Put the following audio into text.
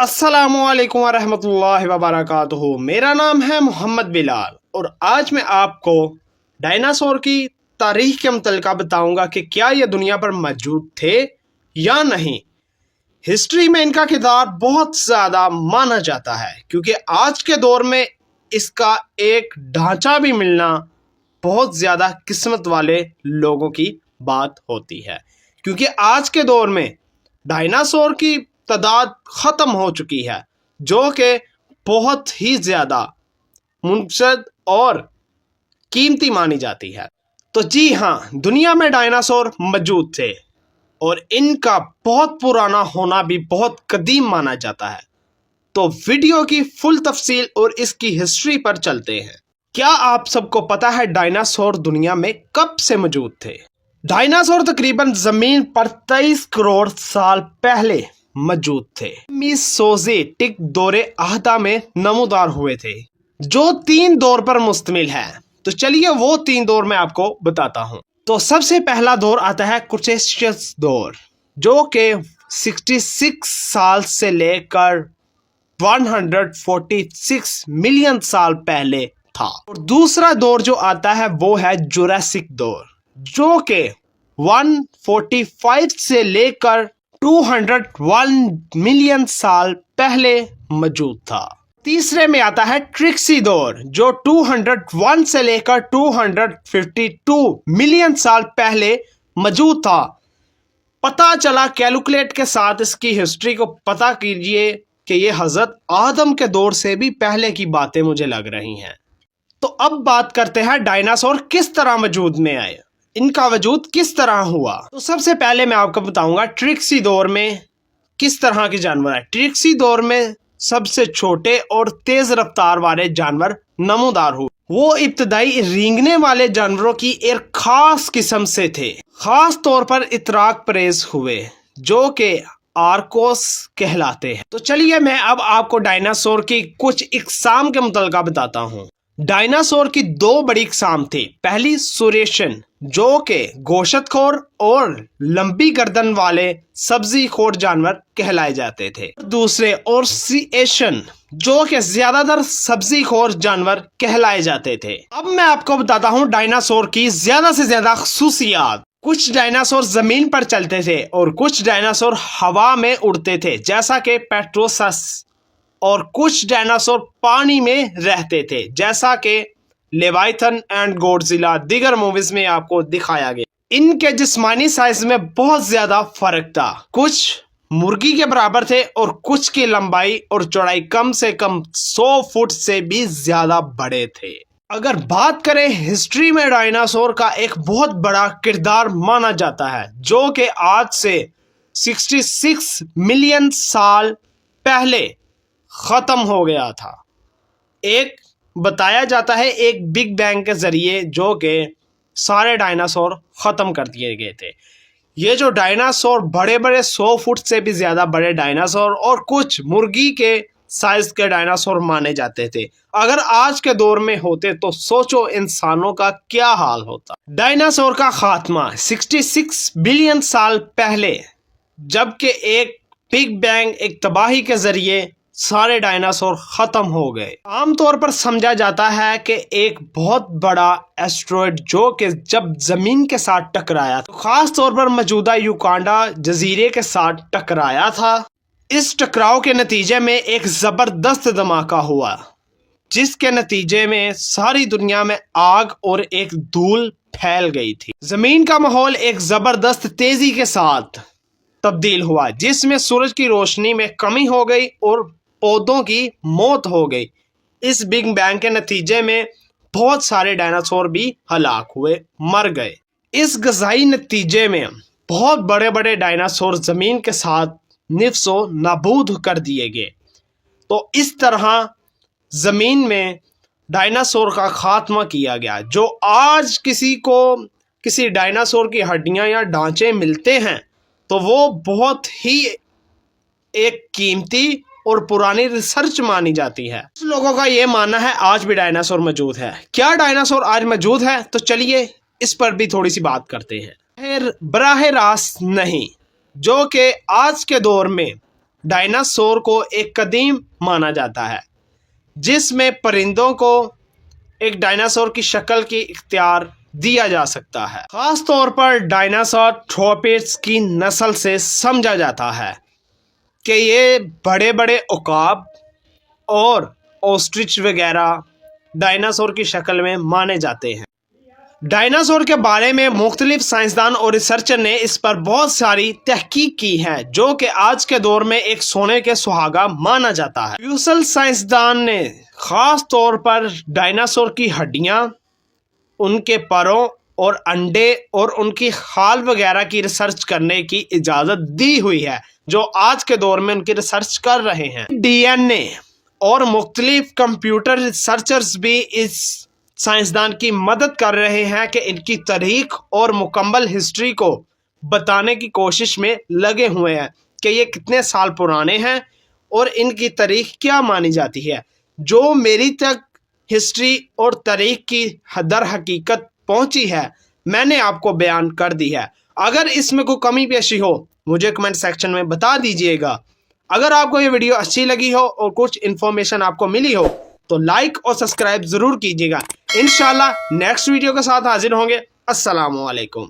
अस्सलामुअलैकुम वरहमतुल्लाहि वबरकातुहू। मेरा नाम है मोहम्मद बिलाल और आज मैं आपको डायनासोर की तारीख के मुतल्लिक़ बताऊंगा कि क्या ये दुनिया पर मौजूद थे या नहीं। हिस्ट्री में इनका किरदार बहुत ज़्यादा माना जाता है क्योंकि आज के दौर में इसका एक ढांचा भी मिलना बहुत ज़्यादा किस्मत वाले लोगों की बात होती है, क्योंकि आज के दौर में डायनासोर की तादाद ख़त्म हो चुकी है जो कि बहुत ही ज़्यादा मुनफरद और कीमती मानी जाती है। तो जी हाँ, दुनिया में डायनासोर मौजूद थे और इनका बहुत पुराना होना भी बहुत कदीम माना जाता है। तो वीडियो की फुल तफसील और इसकी हिस्ट्री पर चलते हैं। क्या आप सबको पता है डायनासोर दुनिया में कब से मौजूद थे? डायनासोर तकरीबन ज़मीन पर 23 करोड़ साल पहले मौजूद थे। मीसोज़ोइक दौरे अहदा में नमूदार हुए थे जो 3 दौर पर मुश्तमिल है। तो चलिए वो 3 दौर मैं आपको बताता हूँ। तो सबसे पहला दौर आता है क्रेटेशियस दौर जो कि 66 साल से लेकर 146 मिलियन साल पहले था। और दूसरा दौर जो आता है वो है जुरासिक दौर जो कि 145 से लेकर 201 मिलियन साल पहले मौजूद था। तीसरे में आता है ट्रिक्सी दौर जो 201 से लेकर 252 मिलियन साल पहले मौजूद था। पता चला कैलकुलेट के साथ इसकी हिस्ट्री को पता कीजिए कि ये हज़रत आदम के दौर से भी पहले की बातें मुझे लग रही हैं। तो अब बात करते हैं डायनासोर किस तरह वजूद में आए, इनका वजूद किस तरह हुआ। तो सबसे पहले मैं आपको बताऊंगा ट्रिक्सी दौर में किस तरह के जानवर है। ट्रिक्सी दौर में सबसे छोटे और तेज रफ्तार वाले जानवर नमूदार हुए। वो इब्तदाई रेंगने वाले जानवरों की एक खास किस्म से थे। खास तौर पर इतराक परेज हुए जो कि आर्कोस कहलाते हैं। तो चलिए मैं अब आपको डायनासोर की कुछ इकसाम के मुतल्लिक़ बताता हूँ। डायनासोर की 2 बड़ी इकसाम थी। पहली सुरेशन जो कि गोश्तखोर और लंबी गर्दन वाले सब्जी खोर जानवर कहलाए जाते थे। दूसरे ऑर्सिएशन जो कि ज्यादातर सब्जी खोर जानवर कहलाए जाते थे। अब मैं आपको बताता हूँ डायनासोर की ज्यादा से ज्यादा खसूसियात। कुछ डायनासोर जमीन पर चलते थे और कुछ डायनासोर हवा में उड़ते थे जैसा कि पेट्रोसस, और कुछ डायनासोर पानी में रहते थे जैसा कि लेवाइथन एंड गॉडजिला दीगर मूवीज में आपको दिखाया गया। इनके जिस्मानी साइज में बहुत ज्यादा फर्क था। कुछ मुर्गी के बराबर थे और कुछ की लंबाई और चौड़ाई कम से कम 100 फुट से भी ज्यादा बड़े थे। अगर बात करें हिस्ट्री में डायनासोर का एक बहुत बड़ा किरदार माना जाता है जो कि आज से 66 मिलियन साल पहले ख़त्म हो गया था। एक बताया जाता है एक बिग बैंग के ज़रिए जो कि सारे डायनासोर ख़त्म कर दिए गए थे। ये जो डायनासोर बड़े बड़े 100 फुट से भी ज़्यादा बड़े डायनासोर और कुछ मुर्गी के साइज़ के डायनासोर माने जाते थे। अगर आज के दौर में होते तो सोचो इंसानों का क्या हाल होता। डायनासोर का खात्मा 66 बिलियन साल पहले, जबकि एक बिग बैंग एक तबाही के ज़रिए सारे डायनासोर खत्म हो गए। आमतौर पर समझा जाता है कि एक बहुत बड़ा एस्ट्रॉयड जो कि जब जमीन के साथ टकराया तो खास तौर पर मौजूदा युगांडा जजीरे के साथ टकराया था। इस टकराव के नतीजे में एक जबरदस्त धमाका हुआ जिसके नतीजे में सारी दुनिया में आग और एक धूल फैल गई थी। जमीन का माहौल एक जबरदस्त तेजी के साथ तब्दील हुआ जिसमें सूरज की रोशनी में कमी हो गई और पौधों की मौत हो गई। इस बिग बैंग के नतीजे में बहुत सारे डायनासोर भी हलाक हुए, मर गए। इस गज़ाई नतीजे में बहुत बड़े बड़े डायनासोर ज़मीन के साथ निफ्सो नाबूद कर दिए गए। तो इस तरह ज़मीन में डायनासोर का खात्मा किया गया। जो आज किसी को किसी डायनासोर की हड्डियां या ढांचे मिलते हैं तो वो बहुत ही एक कीमती और पुरानी रिसर्च मानी जाती है। कुछ लोगों का ये मानना है आज भी डायनासोर मौजूद है। क्या डायनासोर आज मौजूद है? तो चलिए इस पर भी थोड़ी सी बात करते हैं। बराह रास्त नहीं, जो कि आज के दौर में डायनासोर को एक कदीम माना जाता है, जिसमें परिंदों को एक डायनासोर की शक्ल की इख्तियार दिया जा सकता है। खास तौर पर डायनासोरथ्रोपिड्स की नस्ल से समझा जाता है कि ये बड़े बड़े उकाब और ऑस्ट्रिच वगैरह डायनासोर की शक्ल में माने जाते हैं। डायनासोर के बारे में मुख्तलिफ साइंसदान और रिसर्चर ने इस पर बहुत सारी तहकीक की है, जो कि आज के दौर में एक सोने के सुहागा माना जाता है। फ्यूसल साइंसदान ने खास तौर पर डायनासोर की हड्डियां, उनके परों और अंडे और उनकी खाल वगैरह की रिसर्च करने की इजाज़त दी हुई है, जो आज के दौर में उनकी रिसर्च कर रहे हैं। DNA और मुख्तलिफ कंप्यूटर रिसर्चर्स भी इस साइंसदान की मदद कर रहे हैं कि इनकी तारीख और मुकम्मल हिस्ट्री को बताने की कोशिश में लगे हुए हैं कि ये कितने साल पुराने हैं और इनकी तारीख क्या मानी जाती है। जो मेरी तक हिस्ट्री और तारीख की दर हकीकत पहुंची है, मैंने आपको बयान कर दी है। अगर इसमें कोई कमी पेशी हो, मुझे कमेंट सेक्शन में बता दीजिएगा। अगर आपको ये वीडियो अच्छी लगी हो और कुछ इन्फॉर्मेशन आपको मिली हो तो लाइक और सब्सक्राइब ज़रूर कीजिएगा। इंशाल्लाह नेक्स्ट वीडियो के साथ हाजिर होंगे। अस्सलामु अलैकुम।